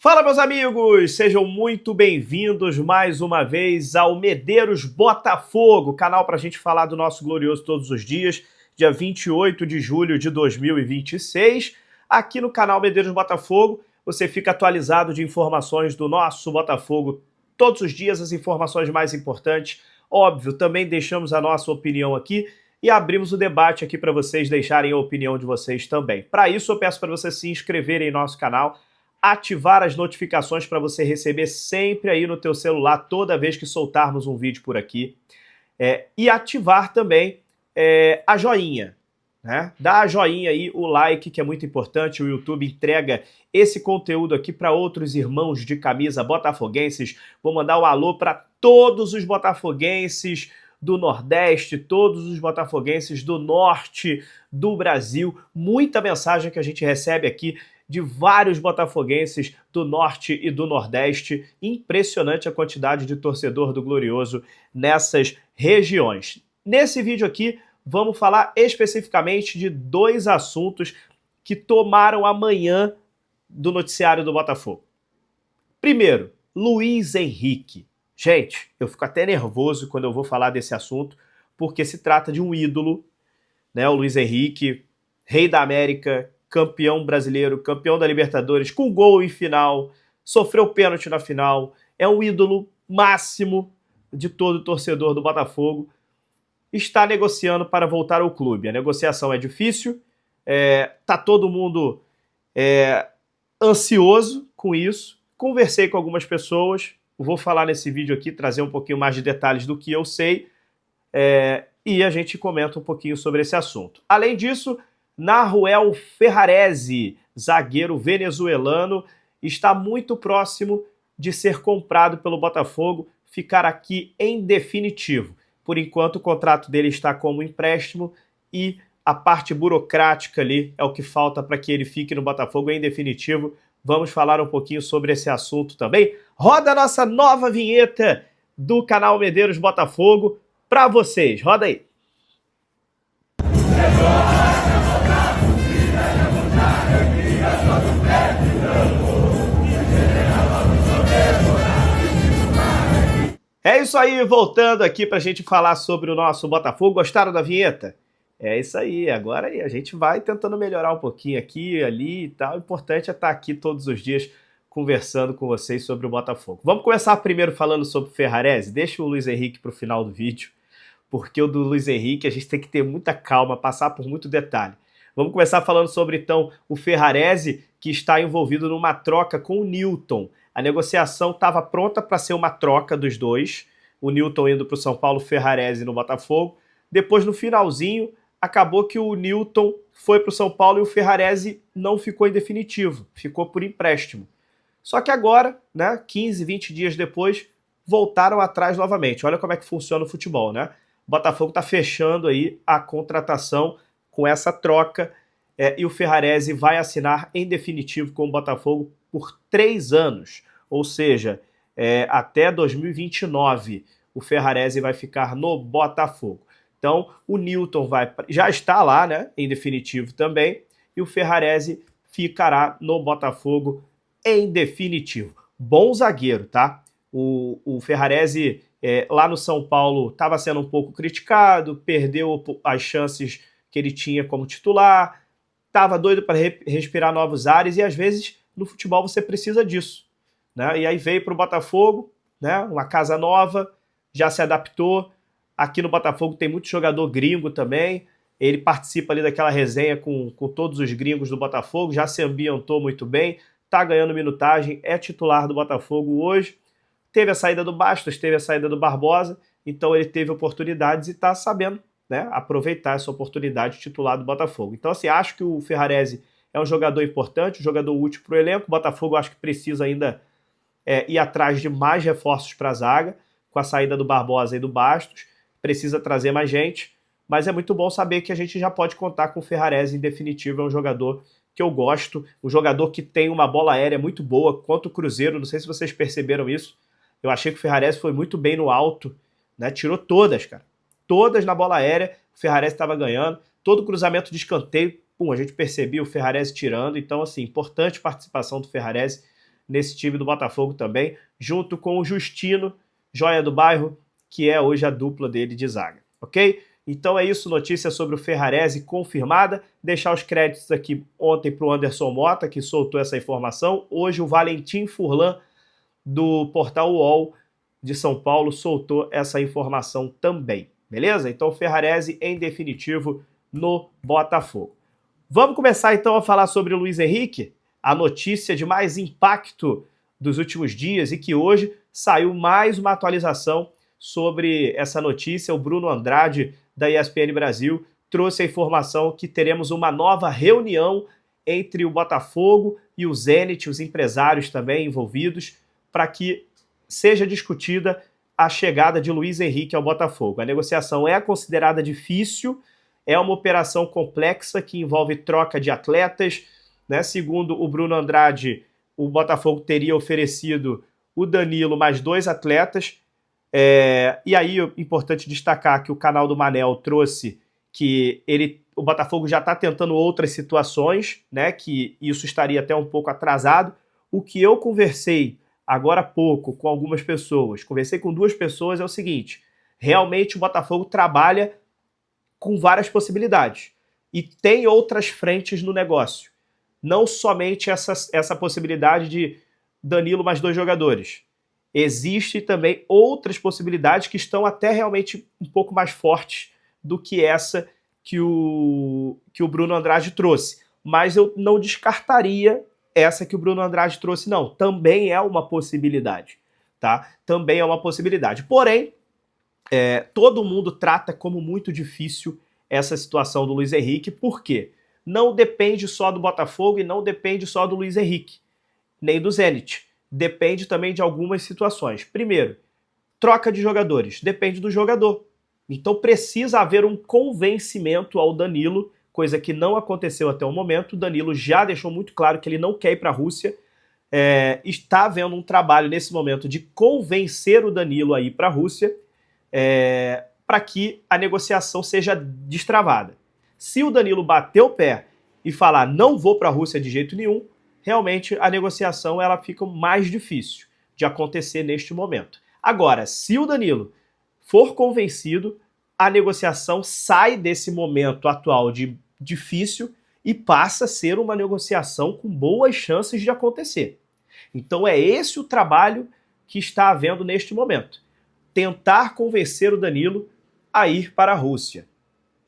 Fala, meus amigos! Sejam muito bem-vindos mais uma vez ao Medeiros Botafogo, canal para a gente falar do nosso glorioso todos os dias, dia 28 de julho de 2026. Aqui no canal Medeiros Botafogo, você fica atualizado de informações do nosso Botafogo todos os dias, as informações mais importantes. Óbvio, também deixamos a nossa opinião aqui e abrimos o debate aqui para vocês deixarem a opinião de vocês também. Para isso, eu peço para você se inscreverem em nosso canal, ativar as notificações para você receber sempre aí no teu celular toda vez que soltarmos um vídeo por aqui. E ativar também a joinha, né? Dá a joinha aí, o like, que é muito importante. O YouTube entrega esse conteúdo aqui para outros irmãos de camisa botafoguenses. Vou mandar um alô para todos os botafoguenses do Nordeste, todos os botafoguenses do Norte do Brasil. Muita mensagem que a gente recebe aqui de vários botafoguenses do Norte e do Nordeste. Impressionante a quantidade de torcedor do Glorioso nessas regiões. Nesse vídeo aqui, vamos falar especificamente de dois assuntos que tomaram a manhã do noticiário do Botafogo. Primeiro, Luiz Henrique. Gente, eu fico até nervoso quando eu vou falar desse assunto, porque se trata de um ídolo, né? O Luiz Henrique, rei da América, campeão brasileiro, campeão da Libertadores, com gol em final, sofreu pênalti na final, é um ídolo máximo de todo torcedor do Botafogo, está negociando para voltar ao clube. A negociação é difícil, tá todo mundo ansioso com isso. Conversei com algumas pessoas, vou falar nesse vídeo aqui, trazer um pouquinho mais de detalhes do que eu sei, e a gente comenta um pouquinho sobre esse assunto. Além disso, Nahuel Ferrarese, zagueiro venezuelano, está muito próximo de ser comprado pelo Botafogo, ficar aqui em definitivo. Por enquanto, o contrato dele está como empréstimo e a parte burocrática ali é o que falta para que ele fique no Botafogo em definitivo. Vamos falar um pouquinho sobre esse assunto também. Roda a nossa nova vinheta do canal Medeiros Botafogo para vocês. Roda aí. É isso aí, voltando aqui para a gente falar sobre o nosso Botafogo. Gostaram da vinheta? É isso aí, agora a gente vai tentando melhorar um pouquinho aqui, ali e tal. O importante é estar aqui todos os dias conversando com vocês sobre o Botafogo. Vamos começar primeiro falando sobre o Ferrarese. Deixa o Luiz Henrique para o final do vídeo, porque o do Luiz Henrique a gente tem que ter muita calma, passar por muito detalhe. Vamos começar falando sobre, então, o Ferrarese, que está envolvido numa troca com o Newton. A negociação estava pronta para ser uma troca dos dois, o Newton indo para o São Paulo, o Ferrarese no Botafogo. Depois, no finalzinho, acabou que o Newton foi para o São Paulo e o Ferrarese não ficou em definitivo, ficou por empréstimo. Só que agora, né, 15, 20 dias depois, voltaram atrás novamente. Olha como é que funciona o futebol, né? O Botafogo está fechando aí a contratação com essa troca e o Ferrarese vai assinar em definitivo com o Botafogo por 3 anos, ou seja, até 2029 o Ferrarese vai ficar no Botafogo. Então o Newton já está lá, né, em definitivo também, e o Ferrarese ficará no Botafogo em definitivo. Bom zagueiro, tá? O Ferrarese lá no São Paulo estava sendo um pouco criticado, perdeu as chances que ele tinha como titular, estava doido para respirar novos ares, e às vezes no futebol você precisa disso, né? E aí veio para o Botafogo, né? Uma casa nova, já se adaptou. Aqui no Botafogo tem muito jogador gringo também, ele participa ali daquela resenha com todos os gringos do Botafogo, já se ambientou muito bem, está ganhando minutagem, é titular do Botafogo hoje. Teve a saída do Bastos, teve a saída do Barbosa, então ele teve oportunidades e está sabendo, né, aproveitar essa oportunidade titular do Botafogo. Então, assim, acho que o Ferrarese é um jogador importante, um jogador útil para o elenco. O Botafogo acho que precisa ainda ir atrás de mais reforços para a zaga, com a saída do Barbosa e do Bastos. Precisa trazer mais gente, mas é muito bom saber que a gente já pode contar com o Ferrarese em definitivo. É um jogador que eu gosto, um jogador que tem uma bola aérea muito boa, quanto o Cruzeiro. Não sei se vocês perceberam isso. Eu achei que o Ferrarese foi muito bem no alto, né? Tirou todas, cara. Todas na bola aérea, o Ferrarese estava ganhando. Todo cruzamento de escanteio, a gente percebia o Ferrarese tirando. Então, assim, importante participação do Ferrarese nesse time do Botafogo também, junto com o Justino, joia do bairro, que é hoje a dupla dele de zaga, ok? Então é isso, notícia sobre o Ferrarese confirmada. Deixar os créditos aqui ontem para o Anderson Mota, que soltou essa informação. Hoje o Valentim Furlan, do portal UOL de São Paulo, soltou essa informação também, beleza? Então Ferrarese em definitivo no Botafogo. Vamos começar então a falar sobre o Luiz Henrique, a notícia de mais impacto dos últimos dias e que hoje saiu mais uma atualização sobre essa notícia. O Bruno Andrade, da ESPN Brasil, trouxe a informação que teremos uma nova reunião entre o Botafogo e o Zenit, os empresários também envolvidos, para que seja discutida a chegada de Luiz Henrique ao Botafogo. A negociação é considerada difícil, é uma operação complexa que envolve troca de atletas, né? Segundo o Bruno Andrade, o Botafogo teria oferecido o Danilo mais 2 atletas. E aí é importante destacar que o canal do Manel trouxe que o Botafogo já está tentando outras situações, né? Que isso estaria até um pouco atrasado. O que eu conversei agora há pouco com algumas pessoas, conversei com 2 pessoas, é o seguinte: realmente o Botafogo trabalha com várias possibilidades e tem outras frentes no negócio. Não somente essa possibilidade de Danilo mais 2 jogadores. Existem também outras possibilidades que estão até realmente um pouco mais fortes do que essa que o Bruno Andrade trouxe. Mas eu não descartaria essa que o Bruno Andrade trouxe, não. Também é uma possibilidade, tá? Também é uma possibilidade. Porém, todo mundo trata como muito difícil essa situação do Luiz Henrique. Por quê? Não depende só do Botafogo e não depende só do Luiz Henrique, nem do Zenit. Depende também de algumas situações. Primeiro, troca de jogadores. Depende do jogador. Então precisa haver um convencimento ao Danilo, coisa que não aconteceu até o momento. O Danilo já deixou muito claro que ele não quer ir para a Rússia. Está havendo um trabalho nesse momento de convencer o Danilo a ir para a Rússia, para que a negociação seja destravada. Se o Danilo bater o pé e falar não vou para a Rússia de jeito nenhum, realmente a negociação ela fica mais difícil de acontecer neste momento. Agora, se o Danilo for convencido, a negociação sai desse momento atual de difícil e passa a ser uma negociação com boas chances de acontecer. Então é esse o trabalho que está havendo neste momento. Tentar convencer o Danilo a ir para a Rússia.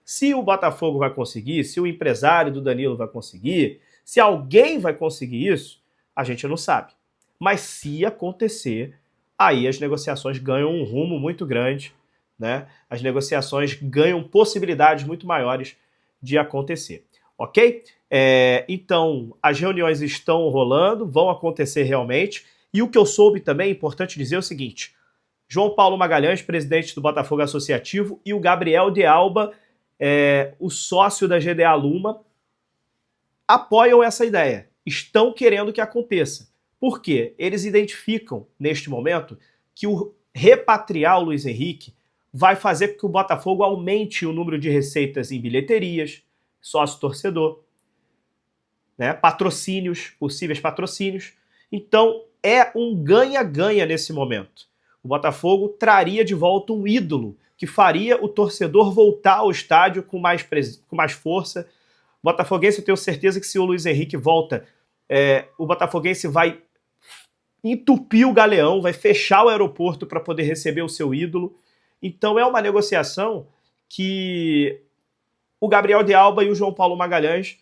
Se o Botafogo vai conseguir, se o empresário do Danilo vai conseguir, se alguém vai conseguir isso, a gente não sabe. Mas se acontecer, aí as negociações ganham um rumo muito grande, né? As negociações ganham possibilidades muito maiores de acontecer, ok? Então, as reuniões estão rolando, vão acontecer realmente. E o que eu soube também, é importante dizer o seguinte: João Paulo Magalhães, presidente do Botafogo Associativo, e o Gabriel de Alba, o sócio da GDA Luma, apoiam essa ideia, estão querendo que aconteça. Por quê? Eles identificam, neste momento, que o repatriar o Luiz Henrique vai fazer com que o Botafogo aumente o número de receitas em bilheterias, sócio-torcedor, né, patrocínios, possíveis patrocínios. Então, é um ganha-ganha nesse momento. O Botafogo traria de volta um ídolo que faria o torcedor voltar ao estádio com mais força. Botafoguense, eu tenho certeza que se o Luiz Henrique volta, o Botafoguense vai entupir o Galeão, vai fechar o aeroporto para poder receber o seu ídolo. Então é uma negociação que o Gabriel de Alba e o João Paulo Magalhães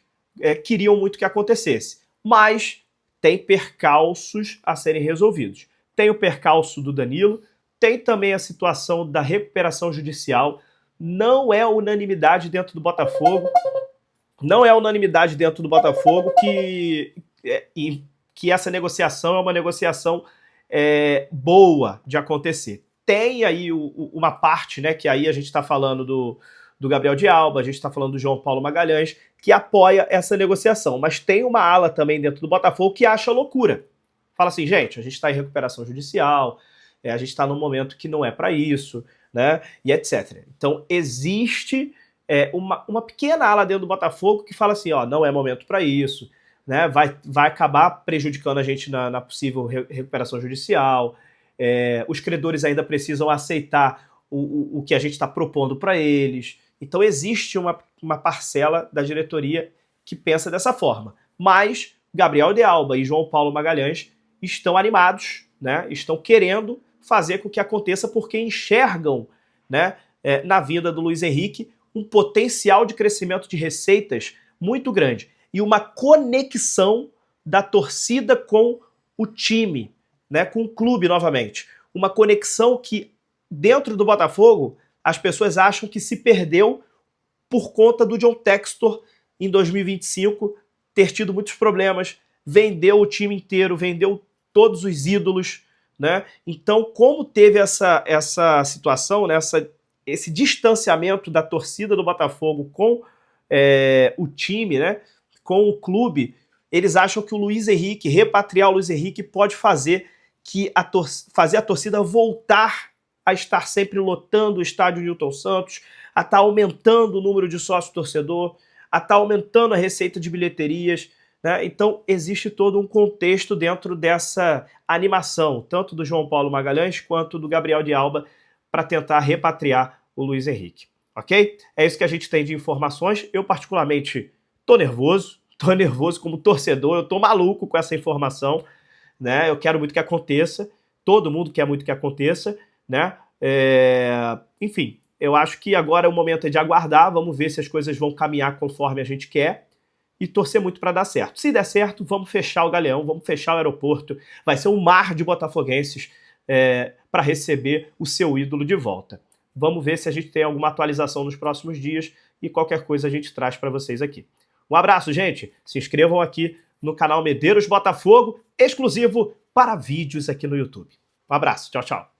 queriam muito que acontecesse. Mas tem percalços a serem resolvidos. Tem o percalço do Danilo, tem também a situação da recuperação judicial. Não é unanimidade dentro do Botafogo. Não é unanimidade dentro do Botafogo que essa negociação é uma negociação boa de acontecer. Tem aí uma parte, né, que aí a gente está falando do Gabriel de Alba, a gente está falando do João Paulo Magalhães, que apoia essa negociação. Mas tem uma ala também dentro do Botafogo que acha loucura. Fala assim, gente, a gente está em recuperação judicial, a gente está num momento que não é para isso, né, e etc. Então existe uma pequena ala dentro do Botafogo que fala assim, ó, não é momento para isso, né? Vai acabar prejudicando a gente na possível recuperação judicial. Os credores ainda precisam aceitar o que a gente está propondo para eles. Então existe uma parcela da diretoria que pensa dessa forma. Mas Gabriel de Alba e João Paulo Magalhães estão animados, né? Estão querendo fazer com que aconteça porque enxergam, né, na vinda do Luiz Henrique um potencial de crescimento de receitas muito grande e uma conexão da torcida com o time, né, com o clube novamente. Uma conexão que dentro do Botafogo as pessoas acham que se perdeu por conta do John Textor em 2025 ter tido muitos problemas, vendeu o time inteiro, vendeu todos os ídolos, né? Então, como teve essa situação, né, esse distanciamento da torcida do Botafogo com o time, né, com o clube, eles acham que o Luiz Henrique, repatriar o Luiz Henrique, pode fazer a torcida voltar a estar sempre lotando o estádio Newton Santos, a estar aumentando o número de sócio-torcedor, a estar aumentando a receita de bilheterias, né? Então, existe todo um contexto dentro dessa animação, tanto do João Paulo Magalhães quanto do Gabriel de Alba, para tentar repatriar o Luiz Henrique, ok? É isso que a gente tem de informações. Eu, particularmente, tô nervoso como torcedor, eu tô maluco com essa informação, né? Eu quero muito que aconteça, todo mundo quer muito que aconteça, né? Enfim, eu acho que agora o momento é de aguardar, vamos ver se as coisas vão caminhar conforme a gente quer e torcer muito para dar certo. Se der certo, vamos fechar o Galeão, vamos fechar o aeroporto, vai ser um mar de botafoguenses para receber o seu ídolo de volta. Vamos ver se a gente tem alguma atualização nos próximos dias e qualquer coisa a gente traz para vocês aqui. Um abraço, gente. Se inscrevam aqui no canal Medeiros Botafogo, exclusivo para vídeos aqui no YouTube. Um abraço. Tchau, tchau.